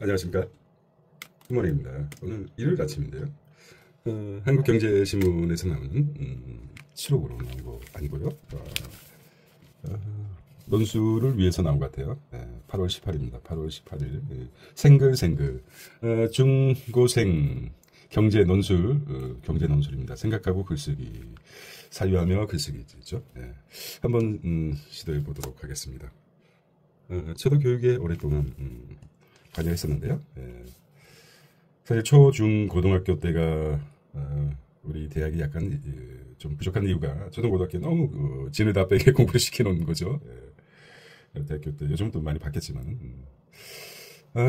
안녕하십니까. 굿모닝입니다. 오늘 일요일 아침인데요. 한국경제신문에서 나오는 7호로 나온 거 아니고요. 논술을 위해서 나온 것 같아요. 8월 18일입니다. 8월 18일. 생글생글. 중고생 경제 논술입니다. 생각하고 글쓰기. 사유하며 글쓰기죠. 한번 시도해 보도록 하겠습니다. 저도 교육에 오랫동안 관여했었는데요. 사실 초, 중, 고등학교 때가 우리 대학이 약간 좀 부족한 이유가 초등고등학교 너무 진을 빼게 공부를 시켜놓은 거죠. 대학교 때 요즘은 또 많이 바뀌었지만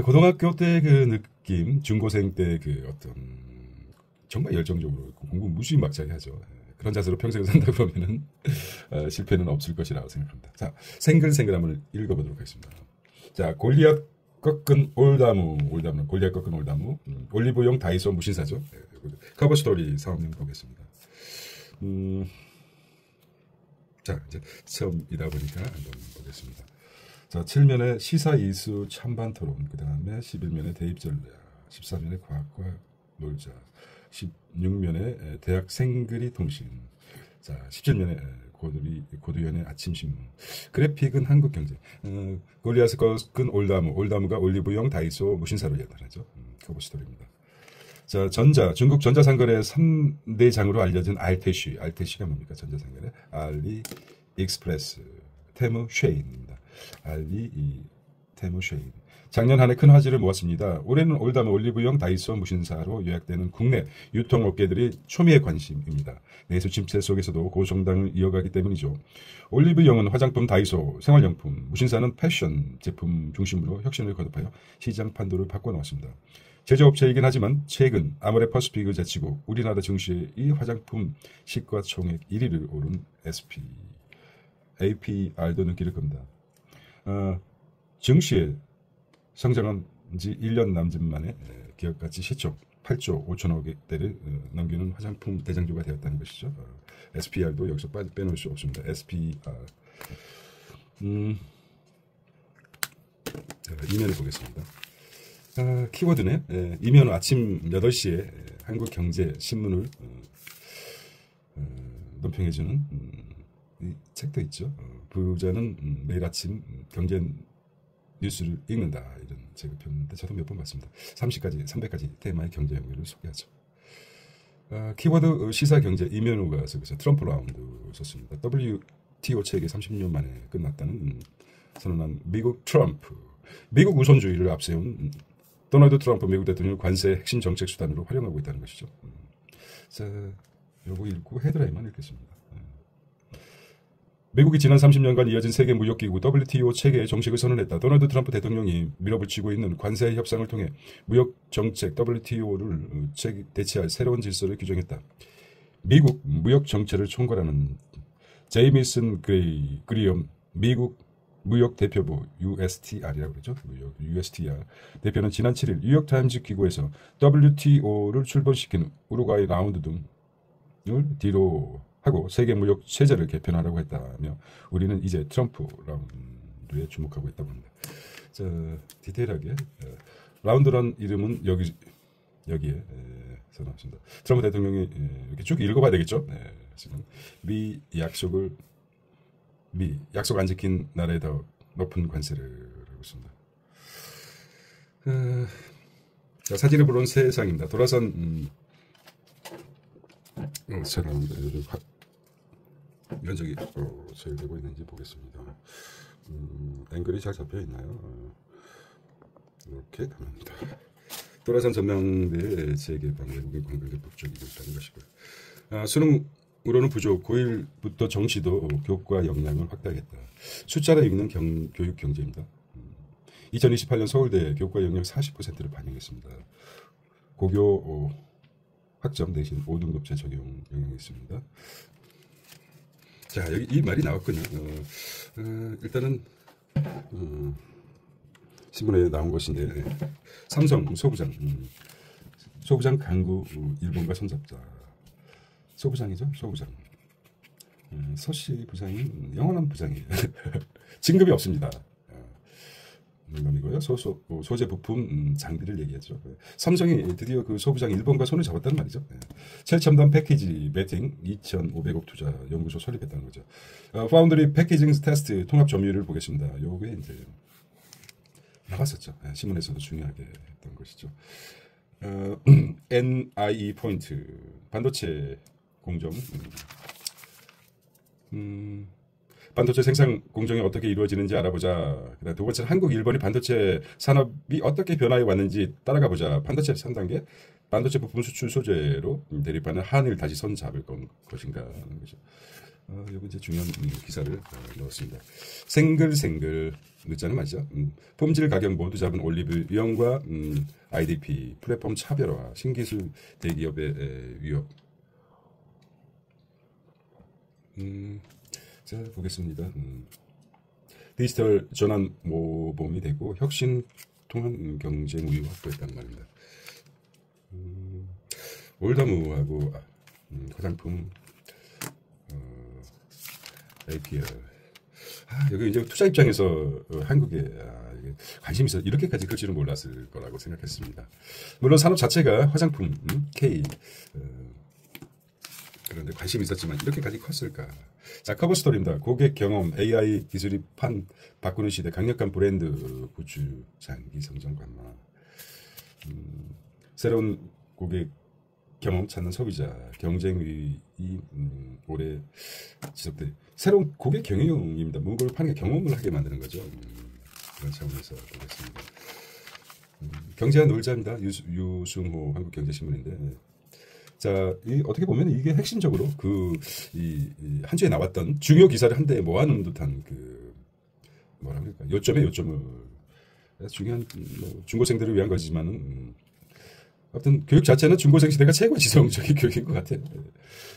고등학교 때 그 느낌, 중고생 때 그 어떤 정말 열정적으로 공부 무지막지하게 하죠. 그런 자세로 평생을 산다 그러면은 실패는 없을 것이라고 생각합니다. 자, 생글생글 한번 읽어보도록 하겠습니다. 자, 골리앗 꺾은 올다무, 골리앗 꺾은 올다무, 올리브영 다이소 무신사죠. 커버 스토리 사업용 보겠습니다. 자, 이제 처음이다 보니까 한번 보겠습니다. 자, 7면에 시사 이수 찬반 토론, 그 다음에 11면에 대입 전략, 14면에 과학과 놀자, 16면에 대학 생글이 통신, 자, 17면에 고두현의 아침신문, 그래픽은 한국경제, 골리앗을 꺾은 올다무가 올리브영 다이소 무신사로 나타나죠. 커버 스토리입니다. 자, 중국 전자상거래 3대 장으로 알려진 알테쉬가 뭡니까? 전자상거래 알리익스프레스, 테무 쉐인입니다. 테무 쉐인. 작년 한 해 큰 화제를 모았습니다. 올해는 올다무, 올리브영, 다이소 무신사로 요약되는 국내 유통업계들이 초미의 관심입니다. 내수 침체 속에서도 고성장을 이어가기 때문이죠. 올리브영은 화장품, 다이소, 생활용품, 무신사는 패션 제품 중심으로 혁신을 거듭하여 시장 판도를 바꿔놓았습니다. 제조업체이긴 하지만 최근 아모레퍼시픽을 제치고 우리나라 증시의 이 화장품 시가총액 1위를 오른 APR도 느낄 겁니다. 증시에 성장한 지 1년 남짓 만에 기업가치 시총 8조 5천억 대를 넘기는 화장품 대장주가 되었다는 것이죠. SPR도 여기서 빼놓을 수 없습니다. SPR. 이면을 보겠습니다. 키워드네. 이면은 아침 8시에 한국경제신문을 논평해주는 이 책도 있죠. 부자는 매일 아침 경제 뉴스를 읽는다, 이런 책을 폈는데 저도 몇 번 봤습니다. 300가지 테마의 경제 연구를 소개하죠. 키워드 시사경제 이면우가 쓰고서 트럼프 라운드 썼습니다. WTO 체계 30년 만에 끝났다는 선언한 미국 트럼프. 미국 우선주의를 앞세운 도널드 트럼프 미국 대통령을 관세 핵심 정책 수단으로 활용하고 있다는 것이죠. 자, 요거 읽고 헤드라인만 읽겠습니다. 미국이 지난 30년간 이어진 세계 무역기구 WTO 체계의 정식을 선언했다. 도널드 트럼프 대통령이 밀어붙이고 있는 관세 협상을 통해 무역 정책 WTO를 대체할 새로운 질서를 규정했다. 미국 무역 정책을 총괄하는 제이미슨 그리엄 미국 무역 대표부 USTR이라고 그러죠. USTR 대표는 지난 7일 뉴욕타임즈 기고에서 WTO를 출범시킨 우루과이 라운드 등을 뒤로 하고 세계 무역 체제를 개편하라고 했다며 우리는 이제 트럼프 라운드에 주목하고 있다고 합니다. 자, 디테일하게 라운드란 이름은 여기에 나왔습니다. 트럼프 대통령이 이렇게 쭉 읽어봐야 되겠죠. 지금 약속 안 지킨 나라에 더 높은 관세를 하고 있습니다. 자, 사진을 보는 세상입니다. 돌아선 면적이 제일되고 있는지 보겠습니다. 앵글이 잘 잡혀 있나요? 이렇게 갑니다. 돌아선 전망대 재개방 외국인 관광객 북쪽이 있다는 것이고요. 수능으로는 부족, 고1부터 정시도 교과 역량을 확대하겠다. 숫자로 읽는 교육 경제입니다. 2028년 서울대 교과 역량 40%를 반영했습니다. 고교 학점 대신 5등급제 적용 영향이 있습니다. 자, 여기 이 말이 나왔군요. 일단은 신문에 나온 것인데 삼성 소부장 강구 일본과 손잡자. 소부장이죠. 소부장. 서씨 부장은 영원한 부장이에요. 진급이 없습니다. 농담이고요. 소재 부품 장비를 얘기하죠. 삼성이 드디어 그 소부장 일본과 손을 잡았다는 말이죠. 최첨단 패키지 매팅 2,500억 투자 연구소 설립했다는 거죠. 파운드리 패키징 테스트 통합 점유율을 보겠습니다. 요게 이제 나왔었죠. 신문에서도 중요하게 했던 것이죠. NIE 포인트 반도체 공정 반도체 생산 공정이 어떻게 이루어지는지 알아보자. 그다음 두 번째는 한국, 일본이 반도체 산업이 어떻게 변화해 왔는지 따라가 보자. 반도체 3단계 반도체 부품 수출 소재로 대립하는 한일 다시 손 잡을 것인가 하는 거죠. 여기 이제 중요한 기사를 넣었습니다. 생글생글 늦자는 맞죠? 품질 가격 모두 잡은 올리브 유형과 IDP 플랫폼 차별화 신기술 대기업의 위협. 자 보겠습니다. 디지털 전환 모범이 되고 혁신 통한 경쟁 우위 확보했단 말입니다. 올다무하고 화장품 APL. 여기 이제 투자 입장에서 한국에 이게 관심이 있어 이렇게까지 클 줄은 몰랐을 거라고 생각했습니다. 물론 산업 자체가 화장품 K 그런데 관심이 있었지만 이렇게까지 컸을까? 자, 커버 스토리입니다. 고객 경험, AI 기술이 판 바꾸는 시대, 강력한 브랜드 구주, 장기 성장 관망. 새로운 고객 경험 찾는 소비자, 경쟁 위이 오래 지속돼. 새로운 고객 경영입니다. 뭔가를 파는 게 경험을 하게 만드는 거죠. 그런 차원에서 보겠습니다. 경제와 놀자입니다. 유승호 한국경제신문인데. 자, 어떻게 보면 이게 핵심적으로 한 주에 나왔던 중요 기사를 한데 모아놓은 듯한 뭐라 그럴까, 요점에 요점을. 중요한, 중고생들을 위한 거지만은, 아무튼 교육 자체는 중고생 시대가 최고 지성적인 교육인 것 같아요.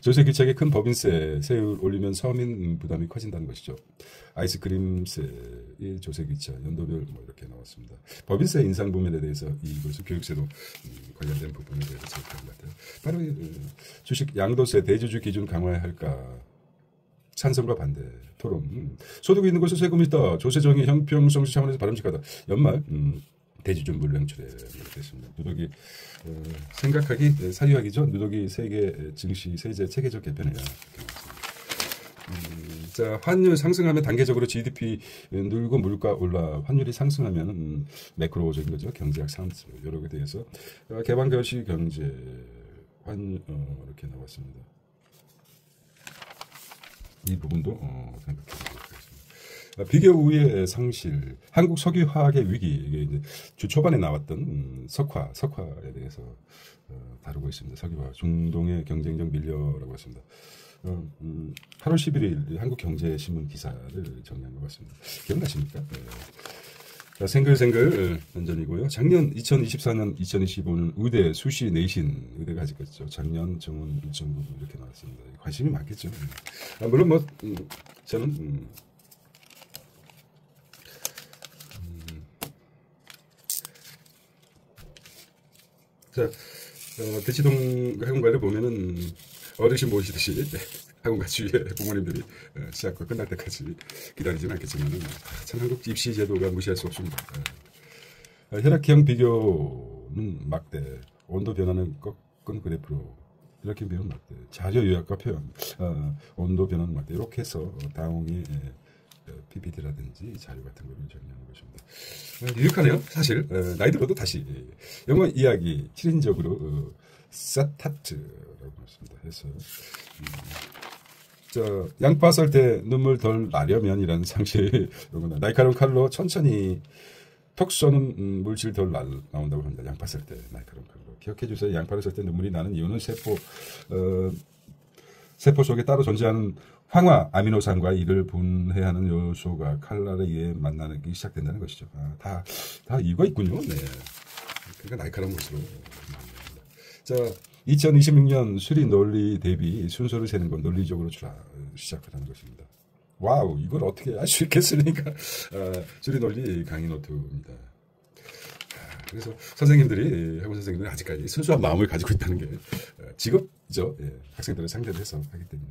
조세 기책에 큰 법인세를 올리면 서민 부담이 커진다는 것이죠. 아이스크림세의 조세 기차 연도별 이렇게 나왔습니다. 법인세 인상 부분에 대해서 이것은 교육세도 관련된 부분에 대해서 제기한 것 같아요. 바로 주식 양도세 대주주 기준 강화해야 할까? 찬성과 반대 토론. 소득이 있는 곳에 세금이 있다. 조세정의 형평성 차원에서 바람직하다. 연말 대주주 물량출에 됐습니다. 누더기 생각하기 사유하기 전 누더기 세계 증시 세제 체계적 개편해야. 자, 환율 상승하면 단계적으로 GDP 늘고 물가 올라. 환율이 상승하면 매크로적인 거죠. 경제학 산수 여러 개 대해서 개방교시 경제 이렇게 나왔습니다. 이 부분도 생각해 보도록 하겠습니다. 비교 우위의 상실, 한국 석유화학의 위기, 이게 이제 주 초반에 나왔던 석화에 대해서 다루고 있습니다. 석유화, 중동의 경쟁력 밀려라고 했습니다. 8월 11일 한국경제신문 기사를 정리한 것 같습니다. 기억나십니까? 네. 자, 생글생글 면전이고요. 작년 2024년, 2025년 의대 수시 내신 의대가 아직 있죠. 작년 정원 1.9 이렇게 나왔습니다. 관심이 많겠죠. 물론 저는 자, 대치동 학원가를 보면은 어르신 모시듯이 학원가 주위에 부모님들이 시작과 끝날 때까지 기다리지는 않겠지만 참 한국 입시 제도가 무시할 수 없습니다. 혈액형 비교는 막대, 온도 변화는 꺾은 그래프로 혈액형 비교는 막대, 자료 요약과 표현, 온도 변화는 막대 이렇게 해서 다홍의 PPT라든지 자료 같은 거를 정리하는 것입니다. 유익하네요. 사실 나이 들어도 다시 영어 이야기 7인적으로 사타트라고 했습니다. 해서 양파 썰 때 눈물 덜 나려면이라는 상식 날카로운 칼로 천천히 톡 쏘는 물질 덜 나온다고 합니다. 양파 썰 때 날카로운 칼로 기억해 주세요. 양파를 썰 때 눈물이 나는 이유는 세포 속에 따로 존재하는 황화 아미노산과 이를 분해하는 요소가 칼날에 의해 만나기 시작된다는 것이죠. 다 이유가 있군요. 네. 그러니까 날카로운 것으로. 자, 2026년 수리 논리 대비 순서를 세는 건 논리적으로 시작하는 것입니다. 와우, 이걸 어떻게 알 수 있겠습니까? 수리 논리 강의 노트입니다. 그래서 선생님들이, 학원 선생님들이 아직까지 순수한 마음을 가지고 있다는 게 직업이죠. 예, 학생들을 상대로 해서 하기 때문에.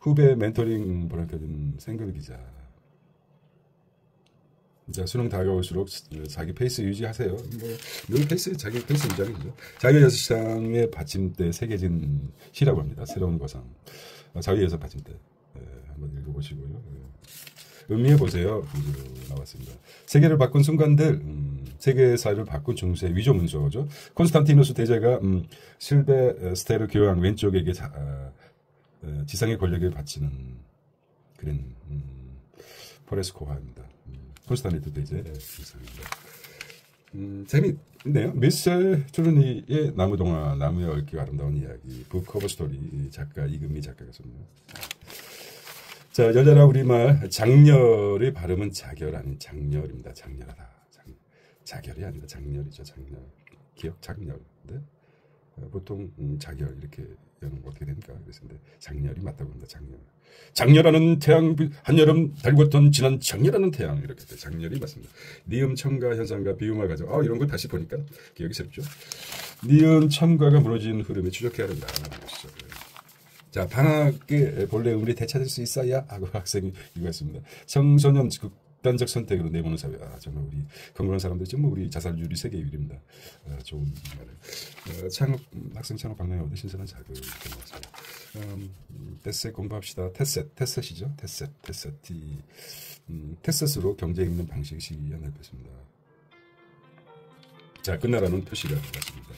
후배 멘토링 보람켜준 생글 기자. 자, 수능 다가올수록 자기 페이스 유지하세요. 늘 자기 페이스 유지하겠죠. 자유예술시장의 받침대 새겨진 시라고 합니다. 새로운 거상. 자유예술 받침대. 한번 읽어보시고요. 음미해 보세요. 나왔습니다. 세계를 바꾼 순간들, 세계사를 바꾼 중세 위조 문서죠. 콘스탄티누스 대제가 실베스테르 교황 왼쪽에게 지상의 권력을 바치는 그런 포레스코화입니다. 콘스탄티누스 대제 지상입니다. 재밌네요. 미셸 트루니의 나무동화, 나무에 얽히고 아름다운 이야기, 북커버 스토리 작가 이금미 작가가 썼네요. 자, 여자라 우리말 장렬의 발음은 자결 아닌 장렬입니다. 장렬하다. 자결이 아니라 장렬이죠. 장렬. 기억 장렬. 네? 보통 자결 이렇게 여는 어떻게 됩니까? 그랬는데 장렬이 맞다고 합니다. 장렬. 장렬하는 태양 한여름 달궜던 지난 장렬하는 태양 이렇게 장렬이 맞습니다. 니은 첨가 현상과 비음화 과정. 이런 걸 다시 보니까 기억이 새롭죠. 니은 첨가가 무너진 흐름에 추적해야 된다. 자, 방학에 본래 의미를 되찾을 수 있어야 하고 학생이 이거 했습니다. 청소년 극단적 선택으로 내보는 사회. 정말 우리 건강한 사람들 정말 우리 자살률이 세계 1위입니다. 좋은 말을. 학생 창업 방향에 얻은 신선한 자극을 드리겠습니다. 테셋 공부합시다. 테셋이죠. 테셋. 테셋으로 경제 읽는 방식 시기에 내뺐습니다. 자, 끝나라는 표시가 나왔습니다.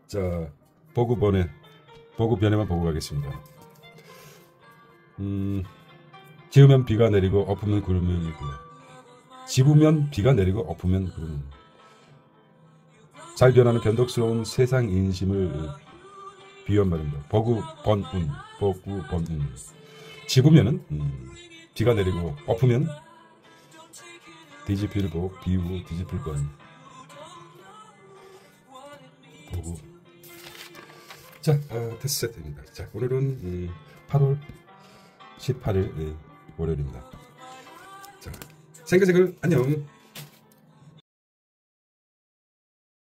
자, 보고변에만 보고 가겠습니다. 지으면 비가 내리고 엎으면 구름이 있고요. 집으면 비가 내리고 엎으면 구름이. 잘 변하는 변덕스러운 세상 인심을 비유한 말입니다. 보구번운. 집으면은 비가 내리고 엎으면 뒤집힐 복, 비우 뒤집힐 건. 보고. 자, 테스트 세트입니다. 자, 오늘은 8월 18일 월요일입니다. 자, 생글생글 안녕.